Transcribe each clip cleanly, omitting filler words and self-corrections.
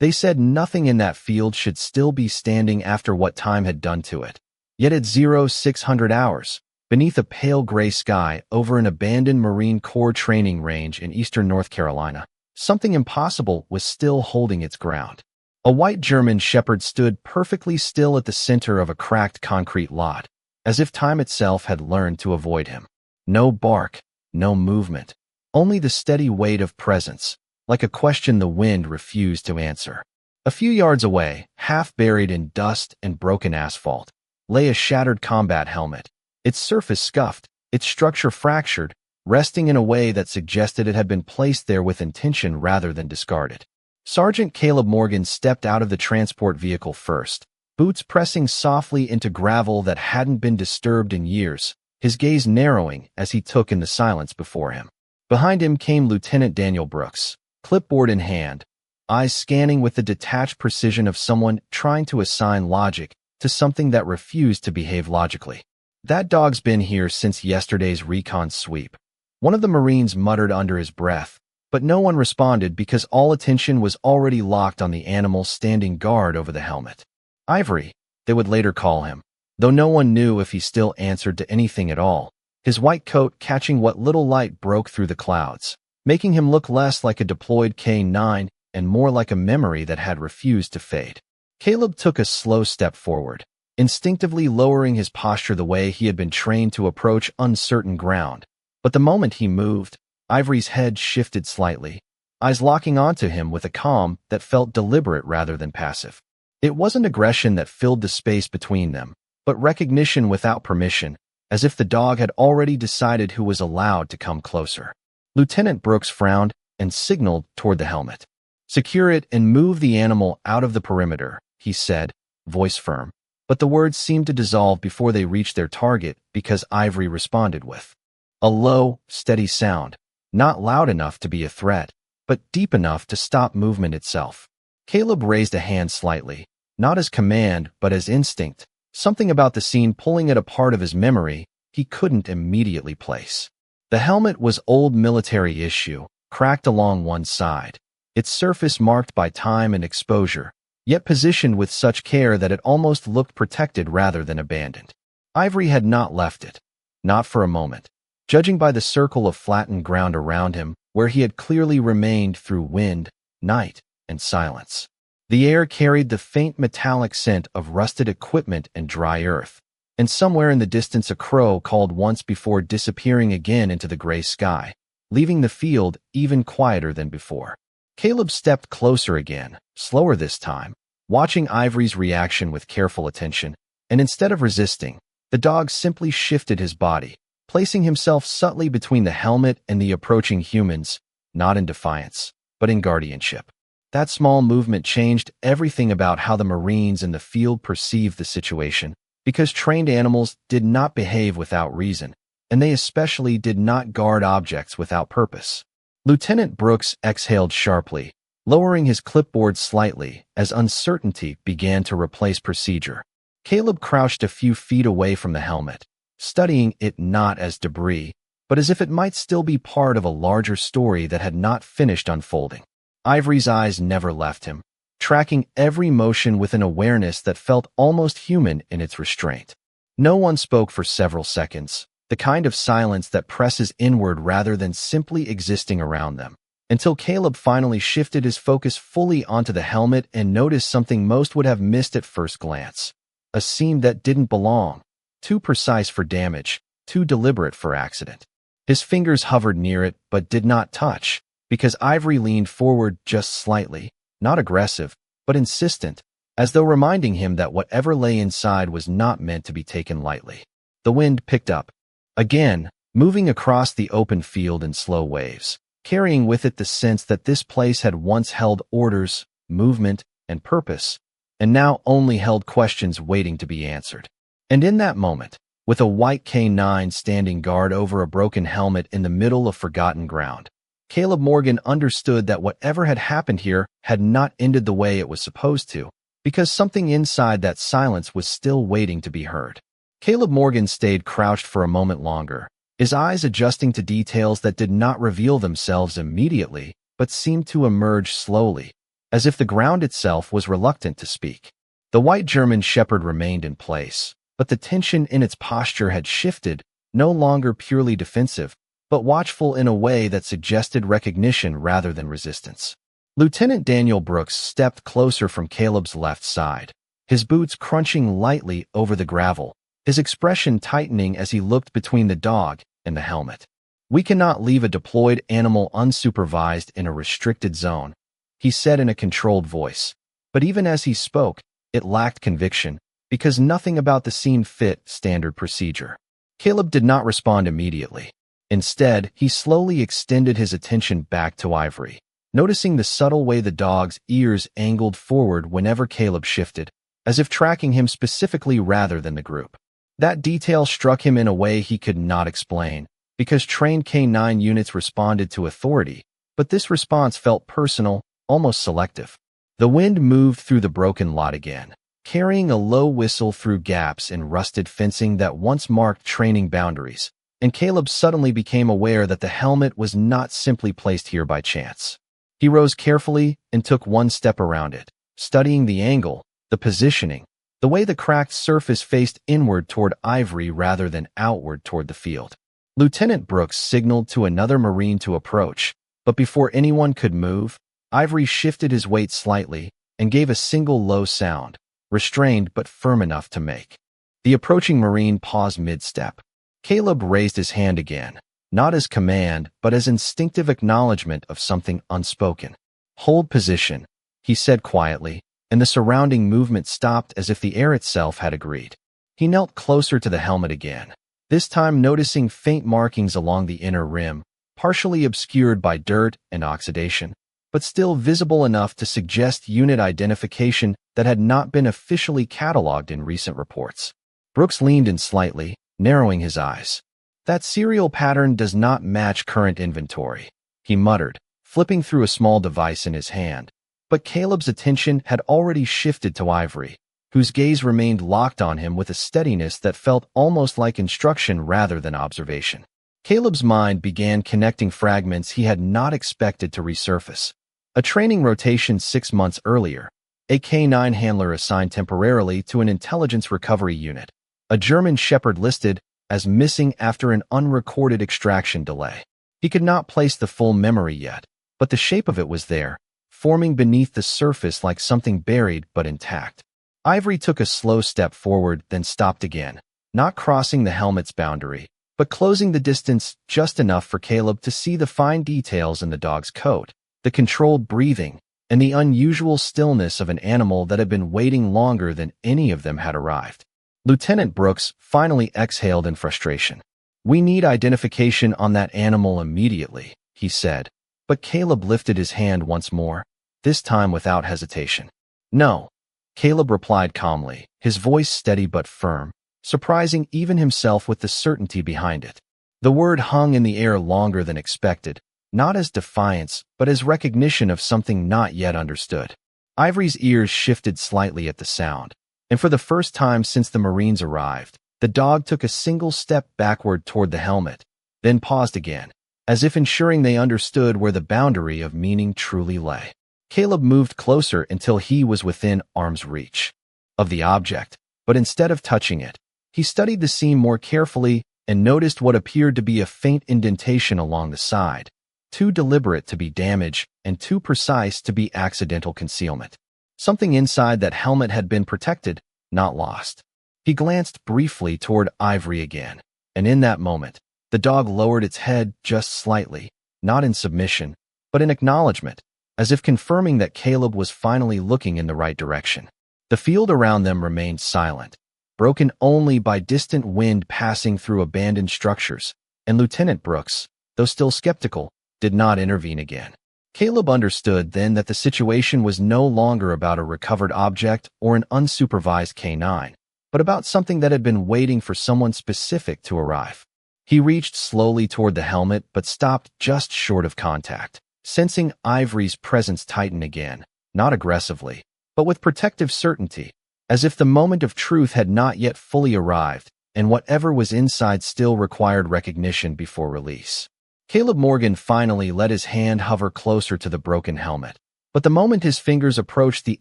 They said nothing in that field should still be standing after what time had done to it. Yet at 0600 hours, beneath a pale gray sky over an abandoned Marine Corps training range in eastern North Carolina, something impossible was still holding its ground. A white German shepherd stood perfectly still at the center of a cracked concrete lot, as if time itself had learned to avoid him. No bark, no movement, only the steady weight of presence, like a question the wind refused to answer. A few yards away, half buried in dust and broken asphalt, lay a shattered combat helmet, its surface scuffed, its structure fractured, resting in a way that suggested it had been placed there with intention rather than discarded. Sergeant Caleb Morgan stepped out of the transport vehicle first, boots pressing softly into gravel that hadn't been disturbed in years, his gaze narrowing as he took in the silence before him. Behind him came Lieutenant Daniel Brooks, clipboard in hand, eyes scanning with the detached precision of someone trying to assign logic to something that refused to behave logically. "That dog's been here since yesterday's recon sweep," one of the Marines muttered under his breath, but no one responded because all attention was already locked on the animal standing guard over the helmet. Ivory, they would later call him, though no one knew if he still answered to anything at all, his white coat catching what little light broke through the clouds, making him look less like a deployed K-9 and more like a memory that had refused to fade. Caleb took a slow step forward, instinctively lowering his posture the way he had been trained to approach uncertain ground. But the moment he moved, Ivory's head shifted slightly, eyes locking onto him with a calm that felt deliberate rather than passive. It wasn't aggression that filled the space between them, but recognition without permission, as if the dog had already decided who was allowed to come closer. Lieutenant Brooks frowned and signaled toward the helmet. "Secure it and move the animal out of the perimeter," he said, voice firm. But the words seemed to dissolve before they reached their target because Ivory responded with a low, steady sound, not loud enough to be a threat, but deep enough to stop movement itself. Caleb raised a hand slightly, not as command but as instinct, something about the scene pulling at a part of his memory he couldn't immediately place. The helmet was old military issue, cracked along one side, its surface marked by time and exposure, yet positioned with such care that it almost looked protected rather than abandoned. Ivory had not left it, not for a moment. Judging by the circle of flattened ground around him, where he had clearly remained through wind, night, and silence. The air carried the faint metallic scent of rusted equipment and dry earth, and somewhere in the distance a crow called once before disappearing again into the gray sky, leaving the field even quieter than before. Caleb stepped closer again, slower this time, watching Ivory's reaction with careful attention, and instead of resisting, the dog simply shifted his body, placing himself subtly between the helmet and the approaching humans, not in defiance, but in guardianship. That small movement changed everything about how the Marines in the field perceived the situation, because trained animals did not behave without reason, and they especially did not guard objects without purpose. Lieutenant Brooks exhaled sharply, lowering his clipboard slightly as uncertainty began to replace procedure. Caleb crouched a few feet away from the helmet, studying it not as debris, but as if it might still be part of a larger story that had not finished unfolding. Ivory's eyes never left him, tracking every motion with an awareness that felt almost human in its restraint. No one spoke for several seconds, the kind of silence that presses inward rather than simply existing around them, until Caleb finally shifted his focus fully onto the helmet and noticed something most would have missed at first glance. A seam that didn't belong. Too precise for damage, too deliberate for accident. His fingers hovered near it but did not touch, because Ivory leaned forward just slightly, not aggressive, but insistent, as though reminding him that whatever lay inside was not meant to be taken lightly. The wind picked up, again, moving across the open field in slow waves, carrying with it the sense that this place had once held orders, movement, and purpose, and now only held questions waiting to be answered. And in that moment, with a white K-9 standing guard over a broken helmet in the middle of forgotten ground, Caleb Morgan understood that whatever had happened here had not ended the way it was supposed to, because something inside that silence was still waiting to be heard. Caleb Morgan stayed crouched for a moment longer, his eyes adjusting to details that did not reveal themselves immediately, but seemed to emerge slowly, as if the ground itself was reluctant to speak. The white German shepherd remained in place, but the tension in its posture had shifted, no longer purely defensive, but watchful in a way that suggested recognition rather than resistance. Lieutenant Daniel Brooks stepped closer from Caleb's left side, his boots crunching lightly over the gravel, his expression tightening as he looked between the dog and the helmet. "We cannot leave a deployed animal unsupervised in a restricted zone," he said in a controlled voice. But even as he spoke, it lacked conviction, because nothing about the scene fit standard procedure. Caleb did not respond immediately. Instead, he slowly extended his attention back to Ivory, noticing the subtle way the dog's ears angled forward whenever Caleb shifted, as if tracking him specifically rather than the group. That detail struck him in a way he could not explain, because trained K9 units responded to authority, but this response felt personal, almost selective. The wind moved through the broken lot again, carrying a low whistle through gaps in rusted fencing that once marked training boundaries, and Caleb suddenly became aware that the helmet was not simply placed here by chance. He rose carefully and took one step around it, studying the angle, the positioning, the way the cracked surface faced inward toward Ivory rather than outward toward the field. Lieutenant Brooks signaled to another Marine to approach, but before anyone could move, Ivory shifted his weight slightly and gave a single low sound, restrained but firm enough to make. The approaching Marine paused mid-step. Caleb raised his hand again, not as command, but as instinctive acknowledgement of something unspoken. "Hold position," he said quietly, and the surrounding movement stopped as if the air itself had agreed. He knelt closer to the helmet again, this time noticing faint markings along the inner rim, partially obscured by dirt and oxidation, but still visible enough to suggest unit identification that had not been officially cataloged in recent reports. Brooks leaned in slightly, narrowing his eyes. "That serial pattern does not match current inventory," he muttered, flipping through a small device in his hand. But Caleb's attention had already shifted to Ivory, whose gaze remained locked on him with a steadiness that felt almost like instruction rather than observation. Caleb's mind began connecting fragments he had not expected to resurface. A training rotation 6 months earlier, a K9 handler assigned temporarily to an intelligence recovery unit, a German shepherd listed as missing after an unrecorded extraction delay. He could not place the full memory yet, but the shape of it was there, forming beneath the surface like something buried but intact. Ivory took a slow step forward, then stopped again, not crossing the helmet's boundary, but closing the distance just enough for Caleb to see the fine details in the dog's coat, the controlled breathing, and the unusual stillness of an animal that had been waiting longer than any of them had arrived. Lieutenant Brooks finally exhaled in frustration. "We need identification on that animal immediately," he said, but Caleb lifted his hand once more, this time without hesitation. "No," Caleb replied calmly, his voice steady but firm, surprising even himself with the certainty behind it. The word hung in the air longer than expected, not as defiance, but as recognition of something not yet understood. Ivory's ears shifted slightly at the sound, and for the first time since the Marines arrived, the dog took a single step backward toward the helmet, then paused again, as if ensuring they understood where the boundary of meaning truly lay. Caleb moved closer until he was within arm's reach of the object, but instead of touching it, he studied the seam more carefully and noticed what appeared to be a faint indentation along the side, too deliberate to be damage and too precise to be accidental concealment. Something inside that helmet had been protected, not lost. He glanced briefly toward Ivory again, and in that moment, the dog lowered its head just slightly, not in submission, but in acknowledgement, as if confirming that Caleb was finally looking in the right direction. The field around them remained silent, broken only by distant wind passing through abandoned structures, and Lieutenant Brooks, though still skeptical, did not intervene again. Caleb understood then that the situation was no longer about a recovered object or an unsupervised K9, but about something that had been waiting for someone specific to arrive. He reached slowly toward the helmet but stopped just short of contact, sensing Ivory's presence tighten again, not aggressively, but with protective certainty, as if the moment of truth had not yet fully arrived, and whatever was inside still required recognition before release. Caleb Morgan finally let his hand hover closer to the broken helmet, But the moment his fingers approached the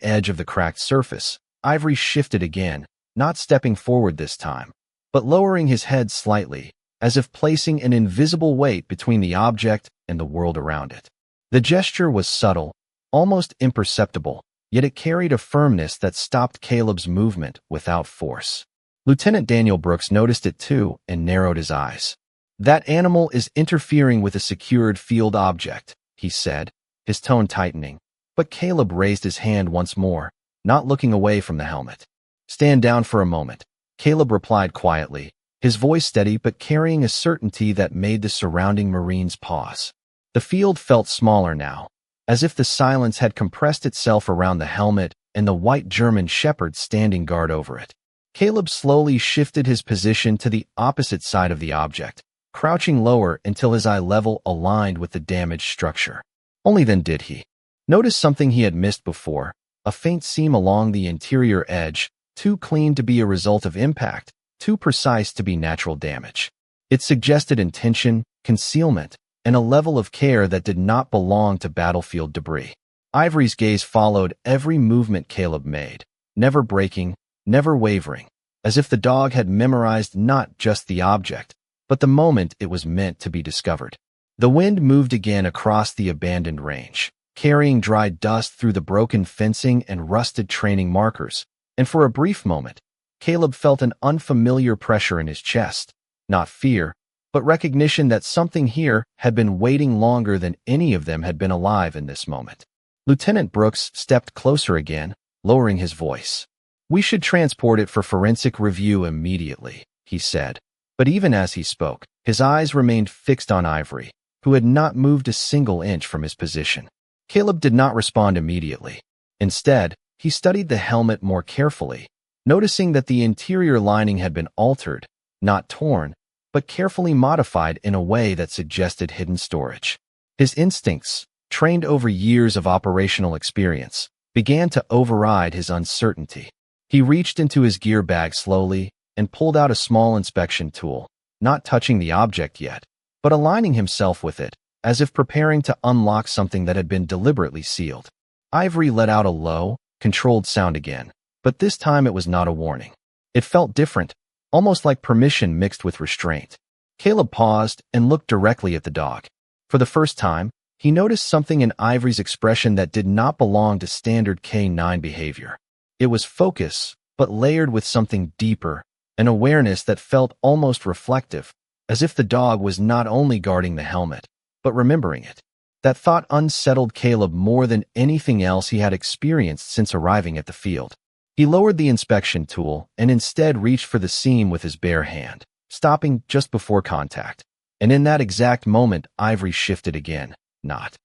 edge of the cracked surface, Ivory shifted again, not stepping forward this time, but lowering his head slightly, as if placing an invisible weight between the object and the world around it. The gesture was subtle, almost imperceptible, yet it carried a firmness that stopped Caleb's movement without force. Lieutenant Daniel Brooks noticed it too and narrowed his eyes. "That animal is interfering with a secured field object," he said, his tone tightening. But Caleb raised his hand once more, not looking away from the helmet. "Stand down for a moment," Caleb replied quietly, his voice steady but carrying a certainty that made the surrounding Marines pause. The field felt smaller now, as if the silence had compressed itself around the helmet and the white German shepherd standing guard over it. Caleb slowly shifted his position to the opposite side of the object, crouching lower until his eye level aligned with the damaged structure. Only then did he notice something he had missed before, a faint seam along the interior edge, too clean to be a result of impact, too precise to be natural damage. It suggested intention, concealment, and a level of care that did not belong to battlefield debris. Ivory's gaze followed every movement Caleb made, never breaking, never wavering, as if the dog had memorized not just the object, but the moment it was meant to be discovered. The wind moved again across the abandoned range, carrying dry dust through the broken fencing and rusted training markers, and for a brief moment, Caleb felt an unfamiliar pressure in his chest, not fear, but recognition that something here had been waiting longer than any of them had been alive in this moment. Lieutenant Brooks stepped closer again, lowering his voice. "We should transport it for forensic review immediately," he said. But even as he spoke, his eyes remained fixed on Ivory, who had not moved a single inch from his position. Caleb did not respond immediately. Instead, he studied the helmet more carefully, noticing that the interior lining had been altered, not torn, but carefully modified in a way that suggested hidden storage. His instincts, trained over years of operational experience, began to override his uncertainty. He reached into his gear bag slowly and pulled out a small inspection tool, not touching the object yet, but aligning himself with it, as if preparing to unlock something that had been deliberately sealed. Ivory let out a low, controlled sound again, but this time it was not a warning. It felt different, almost like permission mixed with restraint. Caleb paused and looked directly at the dog. For the first time, he noticed something in Ivory's expression that did not belong to standard K9 behavior. It was focus, but layered with something deeper, an awareness that felt almost reflective, as if the dog was not only guarding the helmet, but remembering it. That thought unsettled Caleb more than anything else he had experienced since arriving at the field. He lowered the inspection tool and instead reached for the seam with his bare hand, stopping just before contact. And in that exact moment, Ivory shifted again, not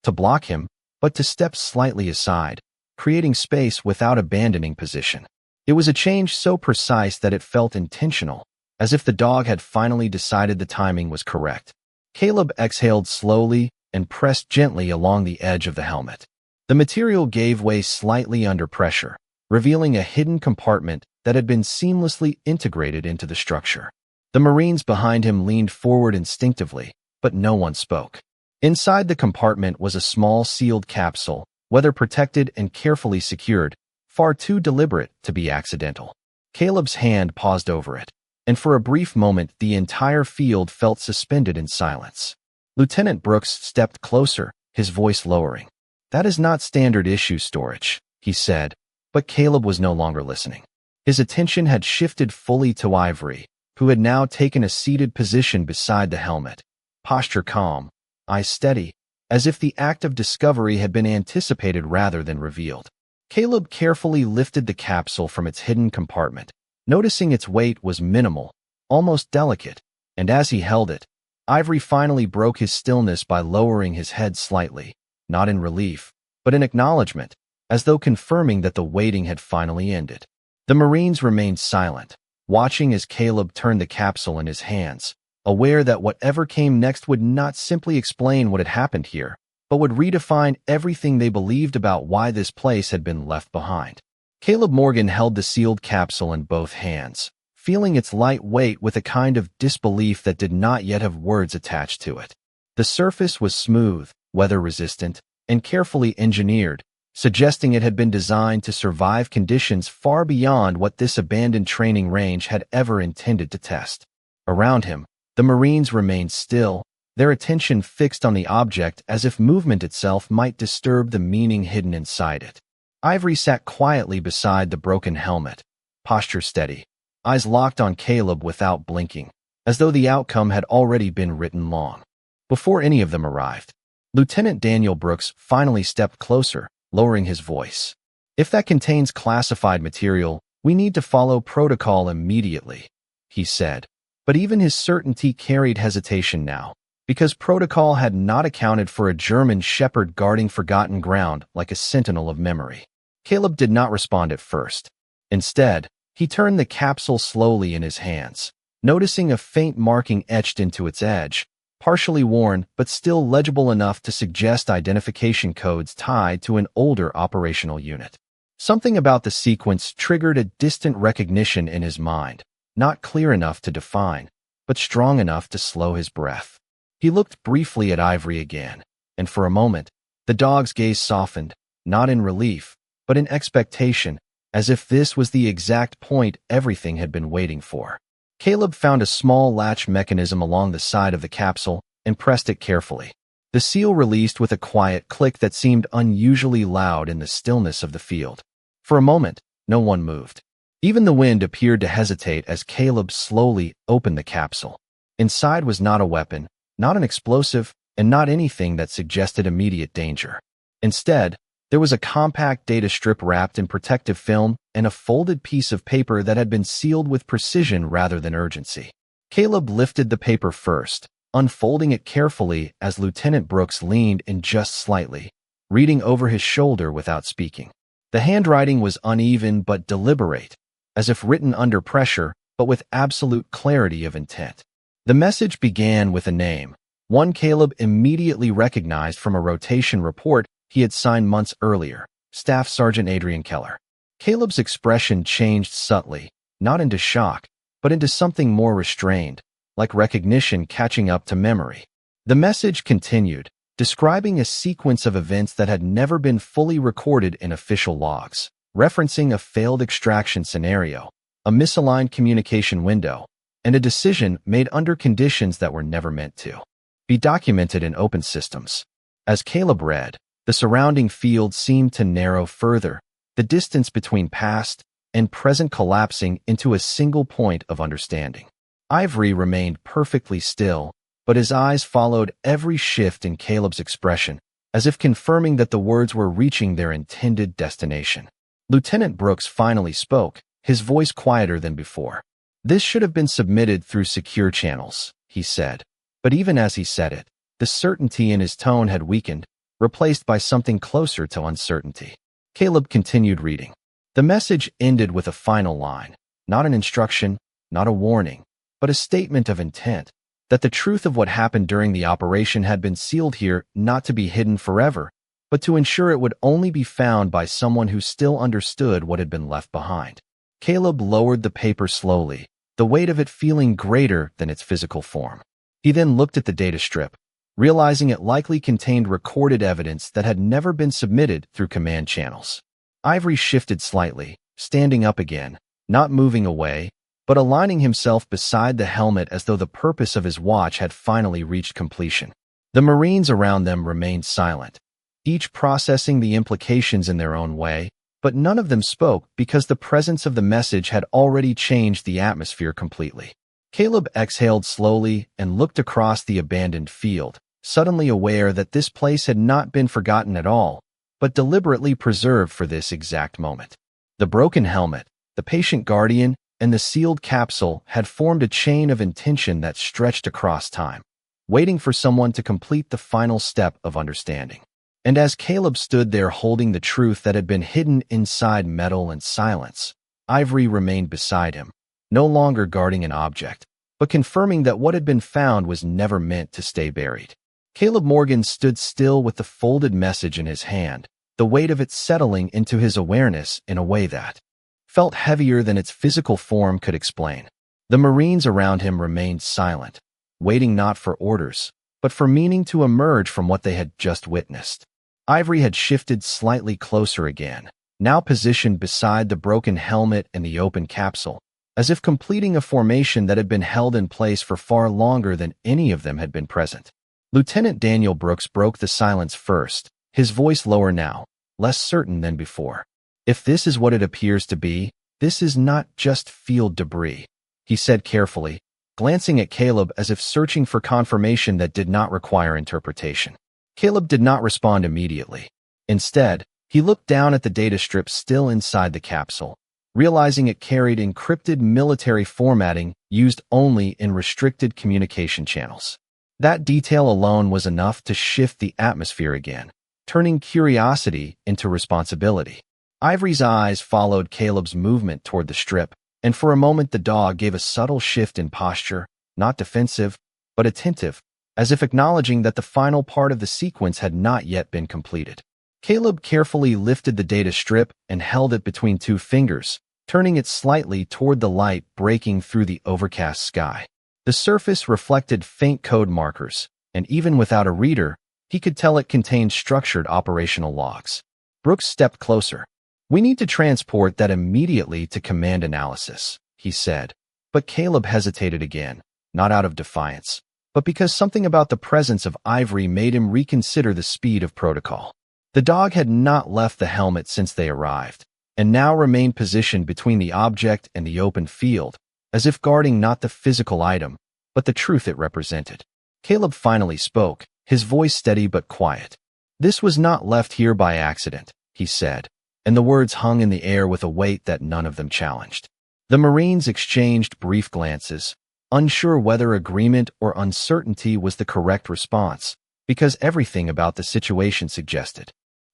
to block him, but to step slightly aside, creating space without abandoning position. It was a change so precise that it felt intentional, as if the dog had finally decided the timing was correct. Caleb exhaled slowly and pressed gently along the edge of the helmet. The material gave way slightly under pressure, revealing a hidden compartment that had been seamlessly integrated into the structure. The Marines behind him leaned forward instinctively, but no one spoke. Inside the compartment was a small sealed capsule, weather protected and carefully secured, far too deliberate to be accidental. Caleb's hand paused over it, and for a brief moment the entire field felt suspended in silence. Lieutenant Brooks stepped closer, his voice lowering. "That is not standard issue storage," he said, but Caleb was no longer listening. His attention had shifted fully to Ivory, who had now taken a seated position beside the helmet, posture calm, eyes steady, as if the act of discovery had been anticipated rather than revealed. Caleb carefully lifted the capsule from its hidden compartment, noticing its weight was minimal, almost delicate, and as he held it, Ivory finally broke his stillness by lowering his head slightly, not in relief, but in acknowledgement, as though confirming that the waiting had finally ended. The Marines remained silent, watching as Caleb turned the capsule in his hands, aware that whatever came next would not simply explain what had happened here, but would redefine everything they believed about why this place had been left behind. Caleb Morgan held the sealed capsule in both hands, feeling its light weight with a kind of disbelief that did not yet have words attached to it. The surface was smooth, weather-resistant, and carefully engineered, suggesting it had been designed to survive conditions far beyond what this abandoned training range had ever intended to test. Around him, the Marines remained still, their attention fixed on the object as if movement itself might disturb the meaning hidden inside it. Ivory sat quietly beside the broken helmet, posture steady, eyes locked on Caleb without blinking, as though the outcome had already been written long before any of them arrived. Lieutenant Daniel Brooks finally stepped closer, lowering his voice. "If that contains classified material, we need to follow protocol immediately," he said. But even his certainty carried hesitation now, because protocol had not accounted for a German shepherd guarding forgotten ground like a sentinel of memory. Caleb did not respond at first. Instead, he turned the capsule slowly in his hands, noticing a faint marking etched into its edge, partially worn but still legible enough to suggest identification codes tied to an older operational unit. Something about the sequence triggered a distant recognition in his mind, not clear enough to define, but strong enough to slow his breath. He looked briefly at Ivory again, and for a moment, the dog's gaze softened, not in relief, but in expectation, as if this was the exact point everything had been waiting for. Caleb found a small latch mechanism along the side of the capsule and pressed it carefully. The seal released with a quiet click that seemed unusually loud in the stillness of the field. For a moment, no one moved. Even the wind appeared to hesitate as Caleb slowly opened the capsule. Inside was not a weapon, not an explosive, and not anything that suggested immediate danger. Instead, there was a compact data strip wrapped in protective film and a folded piece of paper that had been sealed with precision rather than urgency. Caleb lifted the paper first, unfolding it carefully as Lieutenant Brooks leaned in just slightly, reading over his shoulder without speaking. The handwriting was uneven but deliberate, as if written under pressure, but with absolute clarity of intent. The message began with a name, one Caleb immediately recognized from a rotation report he had signed months earlier, Staff Sergeant Adrian Keller. Caleb's expression changed subtly, not into shock, but into something more restrained, like recognition catching up to memory. The message continued, describing a sequence of events that had never been fully recorded in official logs, referencing a failed extraction scenario, a misaligned communication window, and a decision made under conditions that were never meant to be documented in open systems. As Caleb read, the surrounding field seemed to narrow further, the distance between past and present collapsing into a single point of understanding. Ivory remained perfectly still, but his eyes followed every shift in Caleb's expression, as if confirming that the words were reaching their intended destination. Lieutenant Brooks finally spoke, his voice quieter than before. "This should have been submitted through secure channels," he said. But even as he said it, the certainty in his tone had weakened, replaced by something closer to uncertainty. Caleb continued reading. The message ended with a final line, not an instruction, not a warning, but a statement of intent, that the truth of what happened during the operation had been sealed here not to be hidden forever, but to ensure it would only be found by someone who still understood what had been left behind. Caleb lowered the paper slowly, the weight of it feeling greater than its physical form. He then looked at the data strip, realizing it likely contained recorded evidence that had never been submitted through command channels. Ivory shifted slightly, standing up again, not moving away, but aligning himself beside the helmet as though the purpose of his watch had finally reached completion. The Marines around them remained silent, each processing the implications in their own way, but none of them spoke because the presence of the message had already changed the atmosphere completely. Caleb exhaled slowly and looked across the abandoned field, suddenly aware that this place had not been forgotten at all, but deliberately preserved for this exact moment. The broken helmet, the patient guardian, and the sealed capsule had formed a chain of intention that stretched across time, waiting for someone to complete the final step of understanding. And as Caleb stood there holding the truth that had been hidden inside metal and silence, Ivory remained beside him, no longer guarding an object, but confirming that what had been found was never meant to stay buried. Caleb Morgan stood still with the folded message in his hand, the weight of it settling into his awareness in a way that felt heavier than its physical form could explain. The Marines around him remained silent, waiting not for orders, but for meaning to emerge from what they had just witnessed. Ivory had shifted slightly closer again, now positioned beside the broken helmet and the open capsule, as if completing a formation that had been held in place for far longer than any of them had been present. Lieutenant Daniel Brooks broke the silence first, his voice lower now, less certain than before. "If this is what it appears to be, this is not just field debris," he said carefully, glancing at Caleb as if searching for confirmation that did not require interpretation. Caleb did not respond immediately. Instead, he looked down at the data strip still inside the capsule, realizing it carried encrypted military formatting used only in restricted communication channels. That detail alone was enough to shift the atmosphere again, turning curiosity into responsibility. Ivory's eyes followed Caleb's movement toward the strip, and for a moment the dog gave a subtle shift in posture, not defensive, but attentive, as if acknowledging that the final part of the sequence had not yet been completed. Caleb carefully lifted the data strip and held it between two fingers, turning it slightly toward the light breaking through the overcast sky. The surface reflected faint code markers, and even without a reader, he could tell it contained structured operational logs. Brooks stepped closer. "We need to transport that immediately to command analysis," he said, but Caleb hesitated again, not out of defiance, but because something about the presence of Ivory made him reconsider the speed of protocol. The dog had not left the helmet since they arrived, and now remained positioned between the object and the open field, as if guarding not the physical item, but the truth it represented. Caleb finally spoke, his voice steady but quiet. "This was not left here by accident," he said, and the words hung in the air with a weight that none of them challenged. The Marines exchanged brief glances, unsure whether agreement or uncertainty was the correct response, because everything about the situation suggested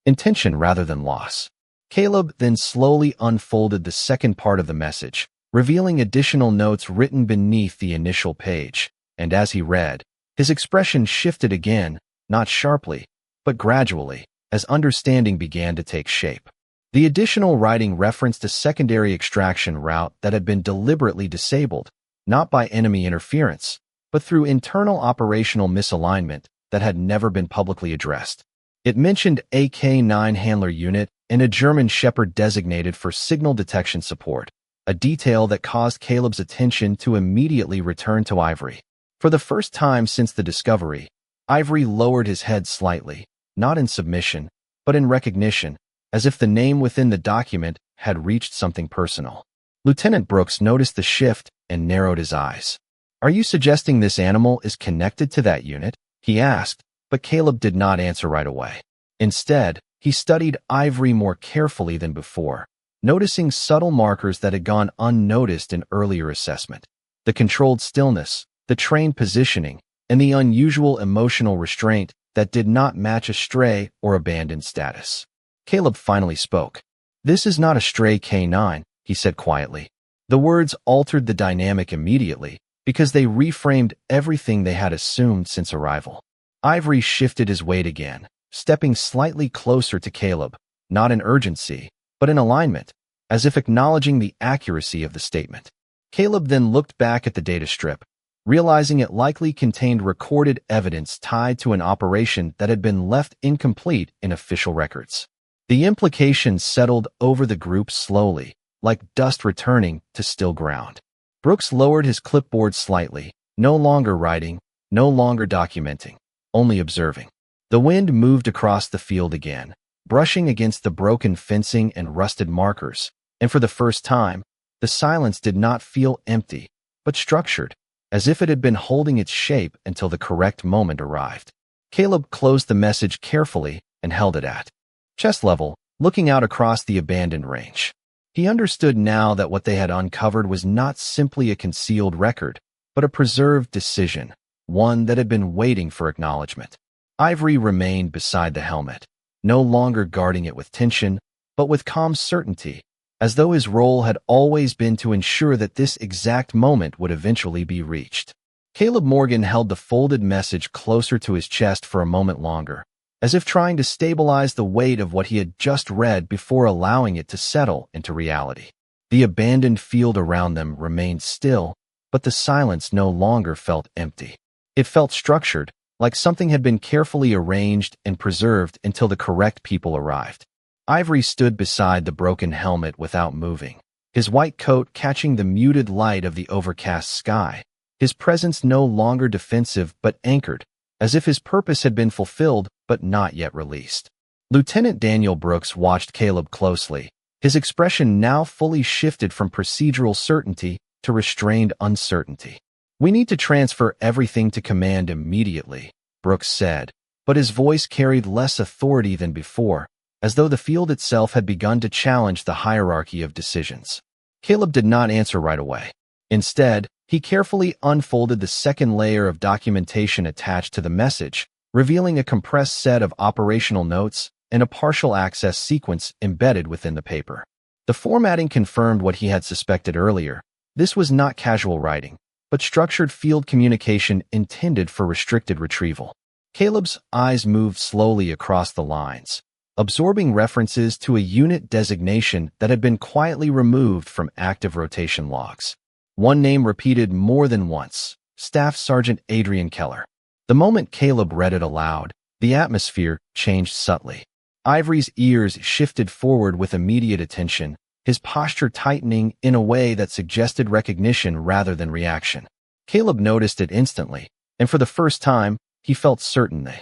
intention rather than loss. Caleb then slowly unfolded the second part of the message, revealing additional notes written beneath the initial page, and as he read, his expression shifted again, not sharply, but gradually, as understanding began to take shape. The additional writing referenced a secondary extraction route that had been deliberately disabled, not by enemy interference, but through internal operational misalignment that had never been publicly addressed. It mentioned a K-9 handler unit and a German Shepherd designated for signal detection support, a detail that caused Caleb's attention to immediately return to Ivory. For the first time since the discovery, Ivory lowered his head slightly, not in submission, but in recognition, as if the name within the document had reached something personal. Lieutenant Brooks noticed the shift and narrowed his eyes. "Are you suggesting this animal is connected to that unit?" he asked, but Caleb did not answer right away. Instead, he studied Ivory more carefully than before, noticing subtle markers that had gone unnoticed in earlier assessment. The controlled stillness, the trained positioning, and the unusual emotional restraint that did not match a stray or abandoned status. Caleb finally spoke. "This is not a stray K-9, he said quietly. The words altered the dynamic immediately, because they reframed everything they had assumed since arrival. Ivory shifted his weight again, stepping slightly closer to Caleb, not in urgency, but in alignment, as if acknowledging the accuracy of the statement. Caleb then looked back at the data strip, realizing it likely contained recorded evidence tied to an operation that had been left incomplete in official records. The implications settled over the group slowly, like dust returning to still ground. Brooks lowered his clipboard slightly, no longer writing, no longer documenting, only observing. The wind moved across the field again, brushing against the broken fencing and rusted markers, and for the first time, the silence did not feel empty, but structured, as if it had been holding its shape until the correct moment arrived. Caleb closed the message carefully and held it at chest level, looking out across the abandoned range. He understood now that what they had uncovered was not simply a concealed record, but a preserved decision, one that had been waiting for acknowledgement. Ivory remained beside the helmet, no longer guarding it with tension, but with calm certainty, as though his role had always been to ensure that this exact moment would eventually be reached. Caleb Morgan held the folded message closer to his chest for a moment longer, as if trying to stabilize the weight of what he had just read before allowing it to settle into reality. The abandoned field around them remained still, but the silence no longer felt empty. It felt structured, like something had been carefully arranged and preserved until the correct people arrived. Ivory stood beside the broken helmet without moving, his white coat catching the muted light of the overcast sky, his presence no longer defensive but anchored, as if his purpose had been fulfilled but not yet released. Lieutenant Daniel Brooks watched Caleb closely, his expression now fully shifted from procedural certainty to restrained uncertainty. "We need to transfer everything to command immediately," Brooks said, but his voice carried less authority than before, as though the field itself had begun to challenge the hierarchy of decisions. Caleb did not answer right away. Instead, he carefully unfolded the second layer of documentation attached to the message, revealing a compressed set of operational notes and a partial access sequence embedded within the paper. The formatting confirmed what he had suspected earlier. This was not casual writing, but structured field communication intended for restricted retrieval. Caleb's eyes moved slowly across the lines, absorbing references to a unit designation that had been quietly removed from active rotation logs. One name repeated more than once: Staff Sergeant Adrian Keller. The moment Caleb read it aloud, the atmosphere changed subtly. Ivory's ears shifted forward with immediate attention, his posture tightening in a way that suggested recognition rather than reaction. Caleb noticed it instantly, and for the first time, he felt certain the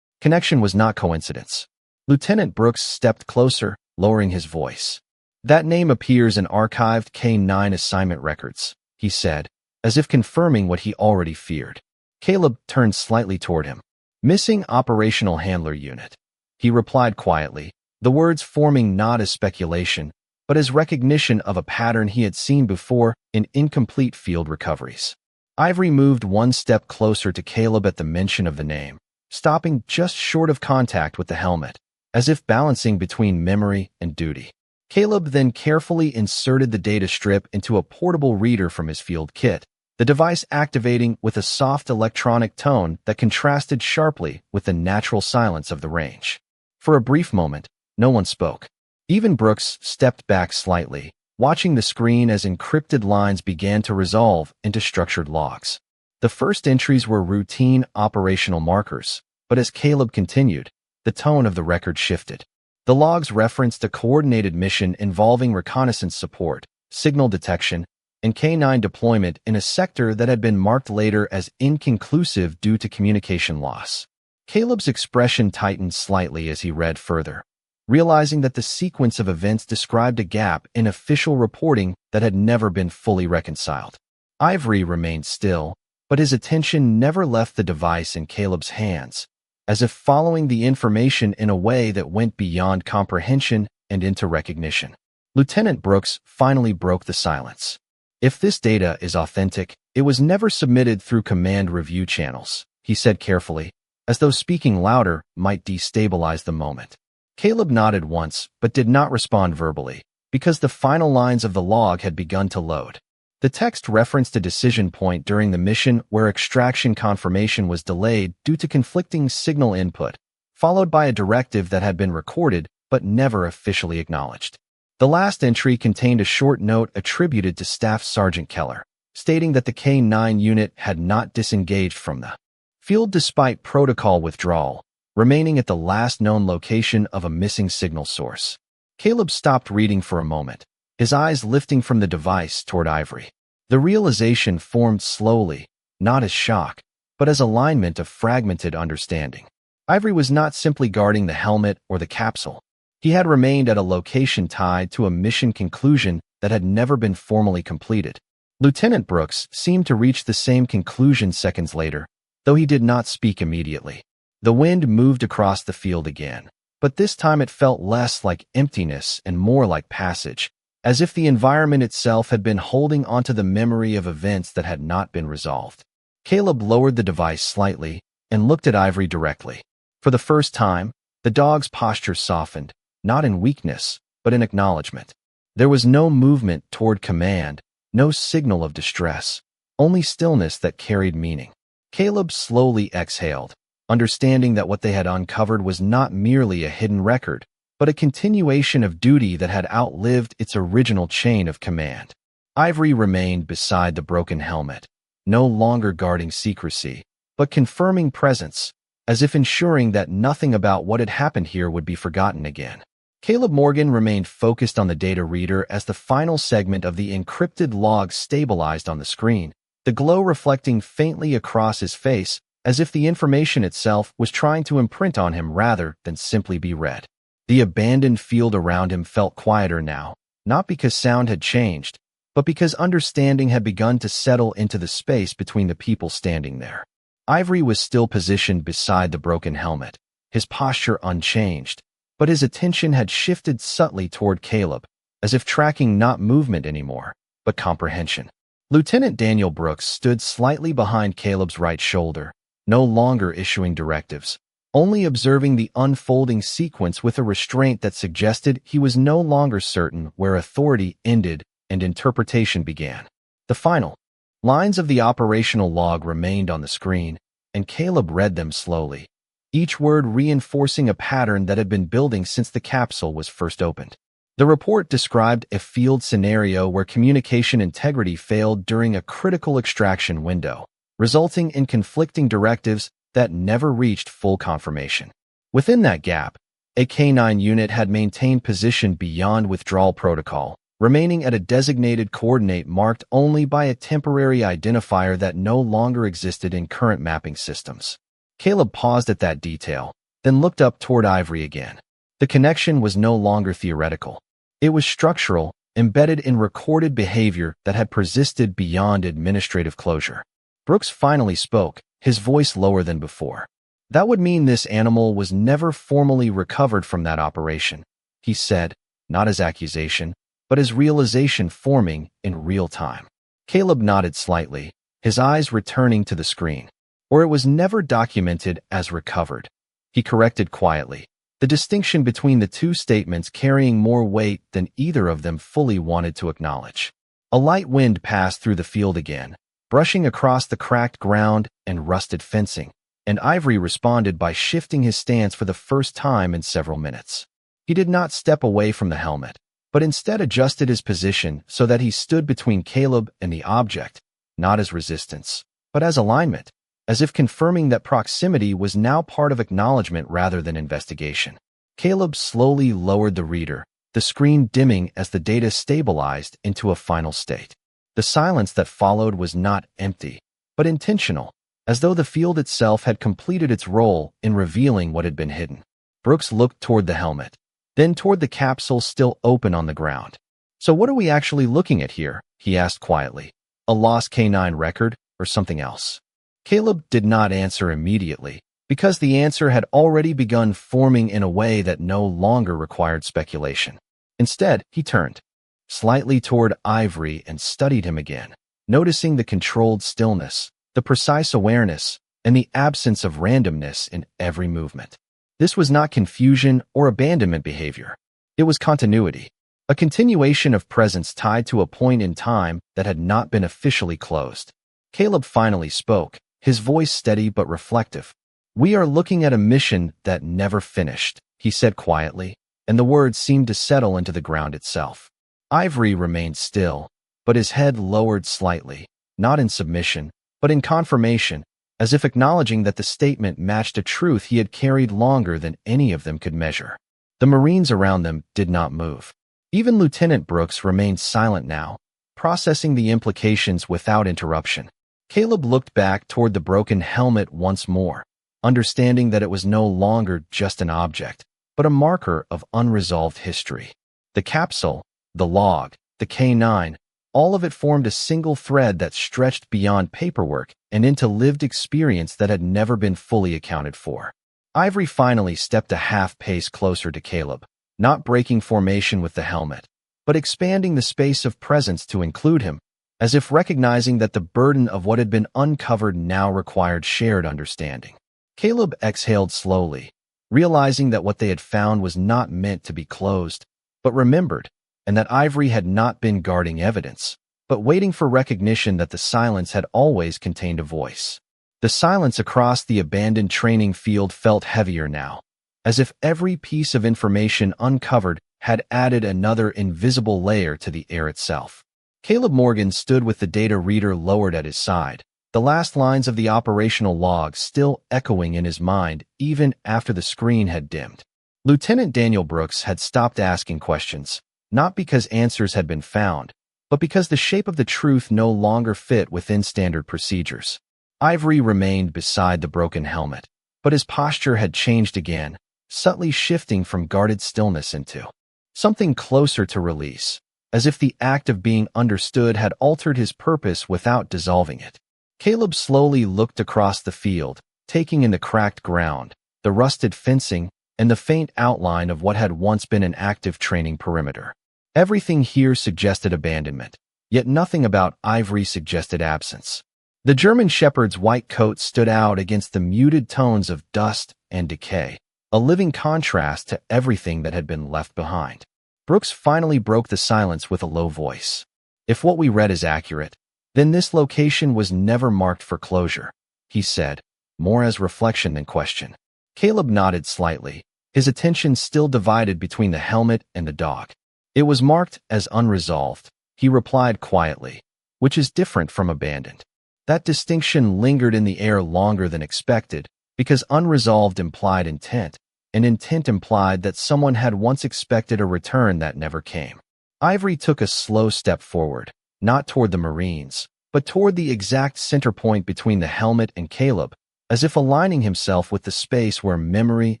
connection was not coincidence. Lieutenant Brooks stepped closer, lowering his voice. "That name appears in archived K-9 assignment records," he said, as if confirming what he already feared. Caleb turned slightly toward him. "Missing operational handler unit," he replied quietly, the words forming not as speculation, but as recognition of a pattern he had seen before in incomplete field recoveries. Ivory moved one step closer to Caleb at the mention of the name, stopping just short of contact with the helmet, as if balancing between memory and duty. Caleb then carefully inserted the data strip into a portable reader from his field kit, the device activating with a soft electronic tone that contrasted sharply with the natural silence of the range. For a brief moment, no one spoke. Even Brooks stepped back slightly, watching the screen as encrypted lines began to resolve into structured logs. The first entries were routine operational markers, but as Caleb continued, the tone of the record shifted. The logs referenced a coordinated mission involving reconnaissance support, signal detection, and K-9 deployment in a sector that had been marked later as inconclusive due to communication loss. Caleb's expression tightened slightly as he read further, realizing that the sequence of events described a gap in official reporting that had never been fully reconciled. Ivory remained still, but his attention never left the device in Caleb's hands, as if following the information in a way that went beyond comprehension and into recognition. Lieutenant Brooks finally broke the silence. "If this data is authentic, it was never submitted through command review channels," he said carefully, as though speaking louder might destabilize the moment. Caleb nodded once, but did not respond verbally, because the final lines of the log had begun to load. The text referenced a decision point during the mission where extraction confirmation was delayed due to conflicting signal input, followed by a directive that had been recorded but never officially acknowledged. The last entry contained a short note attributed to Staff Sergeant Keller, stating that the K-9 unit had not disengaged from the field despite protocol withdrawal, remaining at the last known location of a missing signal source. Caleb stopped reading for a moment, his eyes lifting from the device toward Ivory. The realization formed slowly, not as shock, but as alignment of fragmented understanding. Ivory was not simply guarding the helmet or the capsule. He had remained at a location tied to a mission conclusion that had never been formally completed. Lieutenant Brooks seemed to reach the same conclusion seconds later, though he did not speak immediately. The wind moved across the field again, but this time it felt less like emptiness and more like passage, as if the environment itself had been holding onto the memory of events that had not been resolved. Caleb lowered the device slightly and looked at Ivory directly. For the first time, the dog's posture softened, not in weakness, but in acknowledgement. There was no movement toward command, no signal of distress, only stillness that carried meaning. Caleb slowly exhaled, understanding that what they had uncovered was not merely a hidden record, but a continuation of duty that had outlived its original chain of command. Ivory remained beside the broken helmet, no longer guarding secrecy, but confirming presence, as if ensuring that nothing about what had happened here would be forgotten again. Caleb Morgan remained focused on the data reader as the final segment of the encrypted log stabilized on the screen, the glow reflecting faintly across his face, as if the information itself was trying to imprint on him rather than simply be read. The abandoned field around him felt quieter now, not because sound had changed, but because understanding had begun to settle into the space between the people standing there. Ivory was still positioned beside the broken helmet, his posture unchanged, but his attention had shifted subtly toward Caleb, as if tracking not movement anymore, but comprehension. Lieutenant Daniel Brooks stood slightly behind Caleb's right shoulder, no longer issuing directives, only observing the unfolding sequence with a restraint that suggested he was no longer certain where authority ended and interpretation began. The final lines of the operational log remained on the screen, and Caleb read them slowly, each word reinforcing a pattern that had been building since the capsule was first opened. The report described a field scenario where communication integrity failed during a critical extraction window, resulting in conflicting directives that never reached full confirmation. Within that gap, a K-9 unit had maintained position beyond withdrawal protocol, remaining at a designated coordinate marked only by a temporary identifier that no longer existed in current mapping systems. Caleb paused at that detail, then looked up toward Ivory again. The connection was no longer theoretical. It was structural, embedded in recorded behavior that had persisted beyond administrative closure. Brooks finally spoke, his voice lower than before. That would mean this animal was never formally recovered from that operation, he said, not as accusation, but as realization forming in real time. Caleb nodded slightly, his eyes returning to the screen. Or it was never documented as recovered. He corrected quietly, the distinction between the two statements carrying more weight than either of them fully wanted to acknowledge. A light wind passed through the field again, brushing across the cracked ground and rusted fencing, and Ivory responded by shifting his stance for the first time in several minutes. He did not step away from the helmet, but instead adjusted his position so that he stood between Caleb and the object, not as resistance, but as alignment, as if confirming that proximity was now part of acknowledgement rather than investigation. Caleb slowly lowered the reader, the screen dimming as the data stabilized into a final state. The silence that followed was not empty, but intentional, as though the field itself had completed its role in revealing what had been hidden. Brooks looked toward the helmet, then toward the capsule still open on the ground. "So what are we actually looking at here?" he asked quietly. "A lost K-9 record or something else?" Caleb did not answer immediately, because the answer had already begun forming in a way that no longer required speculation. Instead, he turned slightly toward Ivory and studied him again, noticing the controlled stillness, the precise awareness, and the absence of randomness in every movement. This was not confusion or abandonment behavior. It was continuity, a continuation of presence tied to a point in time that had not been officially closed. Caleb finally spoke, his voice steady but reflective. "We are looking at a mission that never finished," he said quietly, and the words seemed to settle into the ground itself. Ivory remained still, but his head lowered slightly, not in submission, but in confirmation, as if acknowledging that the statement matched a truth he had carried longer than any of them could measure. The Marines around them did not move. Even Lieutenant Brooks remained silent now, processing the implications without interruption. Caleb looked back toward the broken helmet once more, understanding that it was no longer just an object, but a marker of unresolved history. The capsule, the log, the K-9, all of it formed a single thread that stretched beyond paperwork and into lived experience that had never been fully accounted for. Ivory finally stepped a half-pace closer to Caleb, not breaking formation with the helmet, but expanding the space of presence to include him, as if recognizing that the burden of what had been uncovered now required shared understanding. Caleb exhaled slowly, realizing that what they had found was not meant to be closed, but remembered, and that Ivory had not been guarding evidence, but waiting for recognition that the silence had always contained a voice. The silence across the abandoned training field felt heavier now, as if every piece of information uncovered had added another invisible layer to the air itself. Caleb Morgan stood with the data reader lowered at his side, the last lines of the operational log still echoing in his mind even after the screen had dimmed. Lieutenant Daniel Brooks had stopped asking questions, not because answers had been found, but because the shape of the truth no longer fit within standard procedures. Ivory remained beside the broken helmet, but his posture had changed again, subtly shifting from guarded stillness into something closer to release, as if the act of being understood had altered his purpose without dissolving it. Caleb slowly looked across the field, taking in the cracked ground, the rusted fencing, and the faint outline of what had once been an active training perimeter. Everything here suggested abandonment, yet nothing about Ivory suggested absence. The German Shepherd's white coat stood out against the muted tones of dust and decay, a living contrast to everything that had been left behind. Brooks finally broke the silence with a low voice. "If what we read is accurate, then this location was never marked for closure," he said, more as reflection than question. Caleb nodded slightly, his attention still divided between the helmet and the dog. "It was marked as unresolved," he replied quietly, "which is different from abandoned." That distinction lingered in the air longer than expected, because unresolved implied intent, and intent implied that someone had once expected a return that never came. Ivory took a slow step forward, not toward the Marines, but toward the exact center point between the helmet and Caleb, as if aligning himself with the space where memory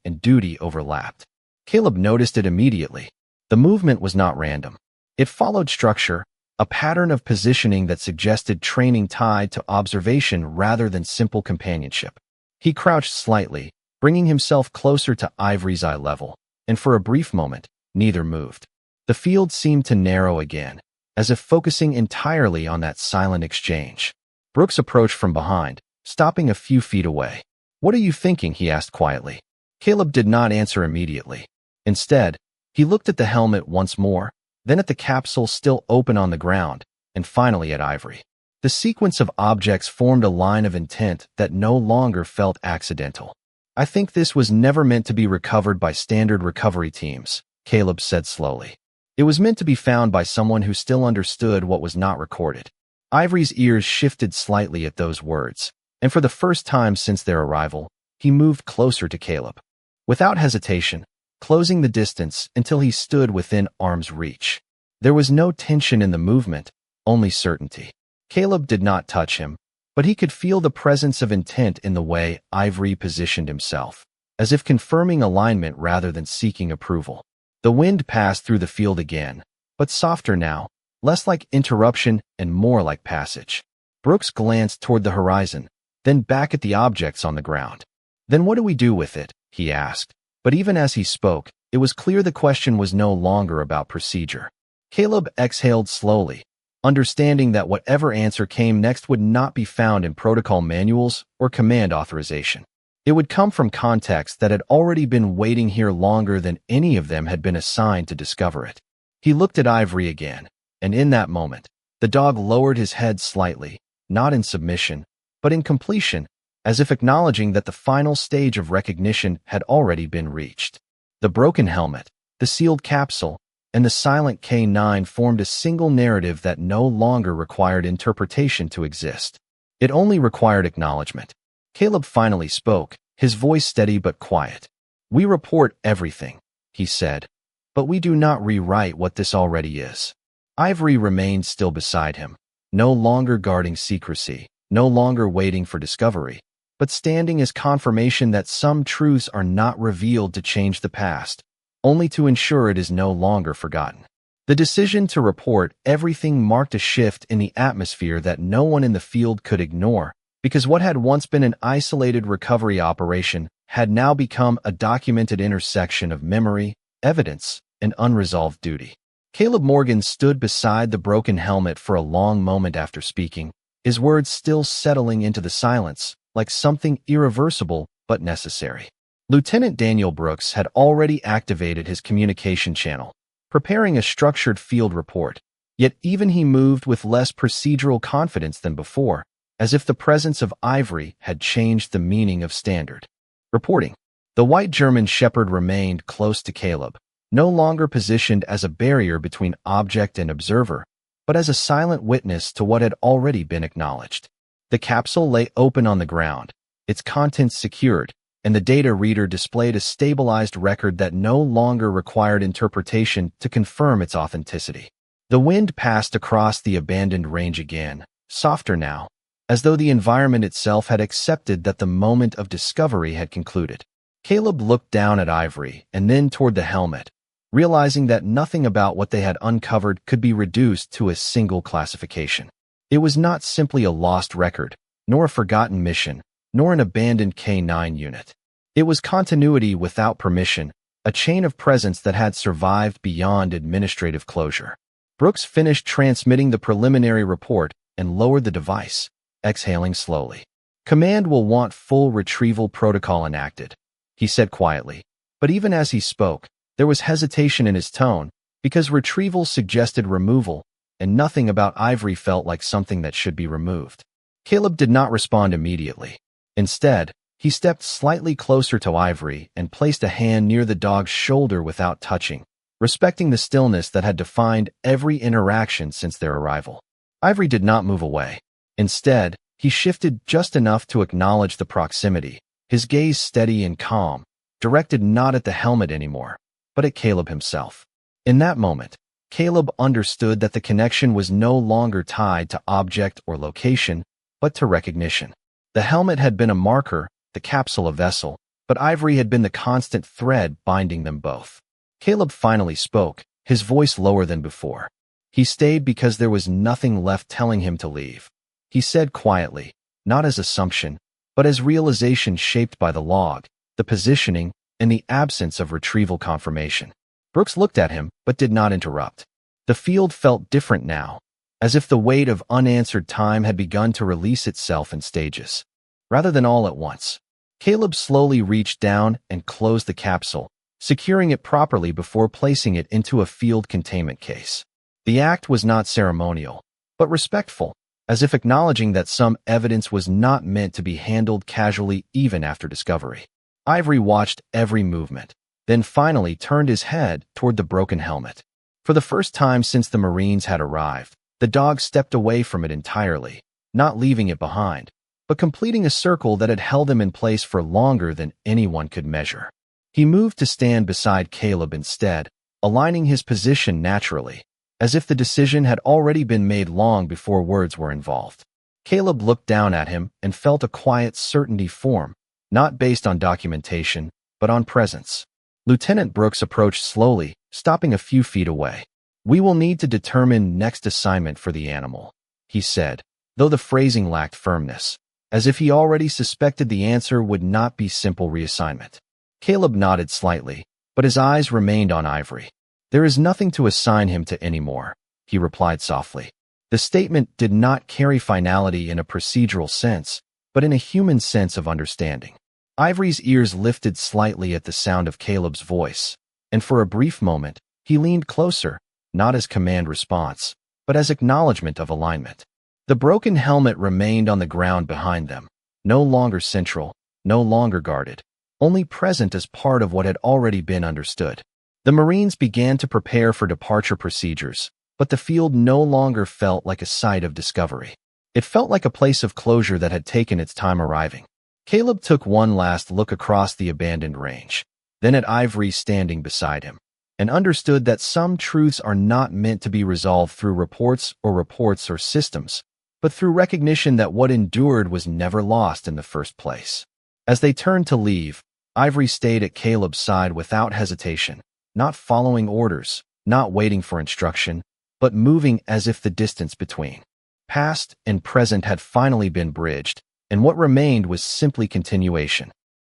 and duty overlapped. Caleb noticed it immediately. The movement was not random. It followed structure, a pattern of positioning that suggested training tied to observation rather than simple companionship. He crouched slightly, bringing himself closer to Ivory's eye level, and for a brief moment, neither moved. The field seemed to narrow again, as if focusing entirely on that silent exchange. Brooks approached from behind, stopping a few feet away. "What are you thinking?" he asked quietly. Caleb did not answer immediately. Instead, he looked at the helmet once more, then at the capsule still open on the ground, and finally at Ivory. The sequence of objects formed a line of intent that no longer felt accidental. "I think this was never meant to be recovered by standard recovery teams," Caleb said slowly. "It was meant to be found by someone who still understood what was not recorded." Ivory's ears shifted slightly at those words, and for the first time since their arrival, he moved closer to Caleb. Without hesitation, closing the distance until he stood within arm's reach. There was no tension in the movement, only certainty. Caleb did not touch him, but he could feel the presence of intent in the way Ivory positioned himself, as if confirming alignment rather than seeking approval. The wind passed through the field again, but softer now, less like interruption and more like passage. Brooks glanced toward the horizon, then back at the objects on the ground. "Then what do we do with it?" he asked. But even as he spoke, it was clear the question was no longer about procedure. Caleb exhaled slowly, understanding that whatever answer came next would not be found in protocol manuals or command authorization. It would come from context that had already been waiting here longer than any of them had been assigned to discover it. He looked at Ivory again, and in that moment, the dog lowered his head slightly, not in submission, but in completion, as if acknowledging that the final stage of recognition had already been reached. The broken helmet, the sealed capsule, and the silent K9 formed a single narrative that no longer required interpretation to exist. It only required acknowledgement. Caleb finally spoke, his voice steady but quiet. "We report everything," he said, "but we do not rewrite what this already is." Ivory remained still beside him, no longer guarding secrecy, no longer waiting for discovery, but standing as confirmation that some truths are not revealed to change the past, only to ensure it is no longer forgotten. The decision to report everything marked a shift in the atmosphere that no one in the field could ignore, because what had once been an isolated recovery operation had now become a documented intersection of memory, evidence, and unresolved duty. Caleb Morgan stood beside the broken helmet for a long moment after speaking, his words still settling into the silence, like something irreversible but necessary. Lieutenant Daniel Brooks had already activated his communication channel, preparing a structured field report, yet even he moved with less procedural confidence than before, as if the presence of Ivory had changed the meaning of standard reporting. The white German Shepherd remained close to Caleb, no longer positioned as a barrier between object and observer, but as a silent witness to what had already been acknowledged. The capsule lay open on the ground, its contents secured, and the data reader displayed a stabilized record that no longer required interpretation to confirm its authenticity. The wind passed across the abandoned range again, softer now, as though the environment itself had accepted that the moment of discovery had concluded. Caleb looked down at Ivory and then toward the helmet, realizing that nothing about what they had uncovered could be reduced to a single classification. It was not simply a lost record, nor a forgotten mission, nor an abandoned K-9 unit. It was continuity without permission, a chain of presence that had survived beyond administrative closure. Brooks finished transmitting the preliminary report and lowered the device, exhaling slowly. "Command will want full retrieval protocol enacted," he said quietly. But even as he spoke, there was hesitation in his tone, because retrieval suggested removal, and nothing about Ivory felt like something that should be removed. Caleb did not respond immediately. Instead, he stepped slightly closer to Ivory and placed a hand near the dog's shoulder without touching, respecting the stillness that had defined every interaction since their arrival. Ivory did not move away. Instead, he shifted just enough to acknowledge the proximity, his gaze steady and calm, directed not at the helmet anymore, but at Caleb himself. In that moment, Caleb understood that the connection was no longer tied to object or location, but to recognition. The helmet had been a marker, the capsule a vessel, but Ivory had been the constant thread binding them both. Caleb finally spoke, his voice lower than before. He stayed because there was nothing left telling him to leave. He said quietly, not as assumption, but as realization shaped by the log, the positioning, and the absence of retrieval confirmation. Brooks looked at him, but did not interrupt. The field felt different now, as if the weight of unanswered time had begun to release itself in stages, rather than all at once. Caleb slowly reached down and closed the capsule, securing it properly before placing it into a field containment case. The act was not ceremonial, but respectful, as if acknowledging that some evidence was not meant to be handled casually even after discovery. Ivory watched every movement, then finally turned his head toward the broken helmet. For the first time since the Marines had arrived, the dog stepped away from it entirely, not leaving it behind, but completing a circle that had held him in place for longer than anyone could measure. He moved to stand beside Caleb instead, aligning his position naturally, as if the decision had already been made long before words were involved. Caleb looked down at him and felt a quiet certainty form, not based on documentation, but on presence. Lieutenant Brooks approached slowly, stopping a few feet away. "We will need to determine next assignment for the animal," he said, though the phrasing lacked firmness, as if he already suspected the answer would not be simple reassignment. Caleb nodded slightly, but his eyes remained on Ivory. "There is nothing to assign him to anymore," he replied softly. The statement did not carry finality in a procedural sense, but in a human sense of understanding. Ivory's ears lifted slightly at the sound of Caleb's voice, and for a brief moment, he leaned closer, not as command response, but as acknowledgement of alignment. The broken helmet remained on the ground behind them, no longer central, no longer guarded, only present as part of what had already been understood. The Marines began to prepare for departure procedures, but the field no longer felt like a site of discovery. It felt like a place of closure that had taken its time arriving. Caleb took one last look across the abandoned range, then at Ivory standing beside him, and understood that some truths are not meant to be resolved through reports or systems, but through recognition that what endured was never lost in the first place. As they turned to leave, Ivory stayed at Caleb's side without hesitation, not following orders, not waiting for instruction, but moving as if the distance between past and present had finally been bridged, and what remained was simply continuation.